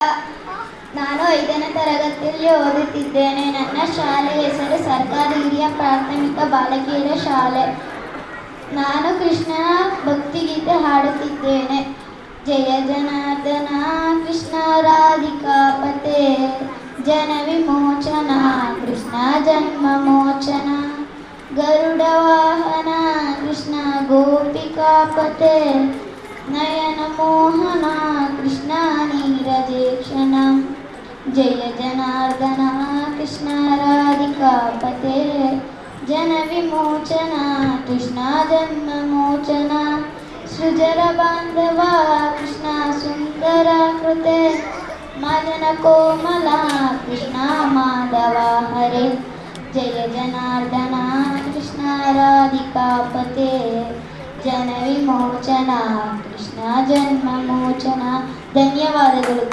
ನಾನು 5ನೇ ತರಗತಿಯಲ್ಲಿ ಓದುತ್ತಿದ್ದೇನೆ. ನನ್ನ ಶಾಲೆ ಹೆಸರು ಸರ್ಕಾರಿ ಹಿರಿಯ ಪ್ರಾಥಮಿಕ ಬಾಲಕಿಯರ ಶಾಲೆ. ನಾನು ಕೃಷ್ಣನ ಭಕ್ತಿಗೀತೆ ಹಾಡುತ್ತಿದ್ದೇನೆ. ಜಯ ಜನಾರ್ದನ ಕೃಷ್ಣ ರಾಧಿಕಾಪತೆ, ಜನ ವಿಮೋಚನ ಕೃಷ್ಣ ಜನ್ಮ ಮೋಚನ, ಗರುಡ ವಾಹನ ಕೃಷ್ಣ ಗೋಪಿಕಾಪತೆ, ನಯನ ಮೋಹನ ಕೃಷ್ಣ ನೀರಜೇಕ್ಷಣ. ಜಯ ಜನಾರ್ದನ ಕೃಷ್ಣ ರಾಧಿಕಾಪತೆ, ಜನ ವಿಮೋಚನ ಕೃಷ್ಣ ಜನ್ಮ ಮೋಚನ, ಸೃಜರ ಬಾಂಧವ ಕೃಷ್ಣ ಸುಂದರ ಕೃತೆ, ಮದನ ಕೋಮಲ ಕೃಷ್ಣ ಮಾಧವ ಹರೆ. ಜಯ ಜನಾರ್ದನ ಕೃಷ್ಣ ರಾಧಿಕಾಪತೆ, ಜನ ವಿಮೋಚನ ಕೃಷ್ಣ ಜನ್ಮ ಮೋಚನ. ಧನ್ಯವಾದಗಳು.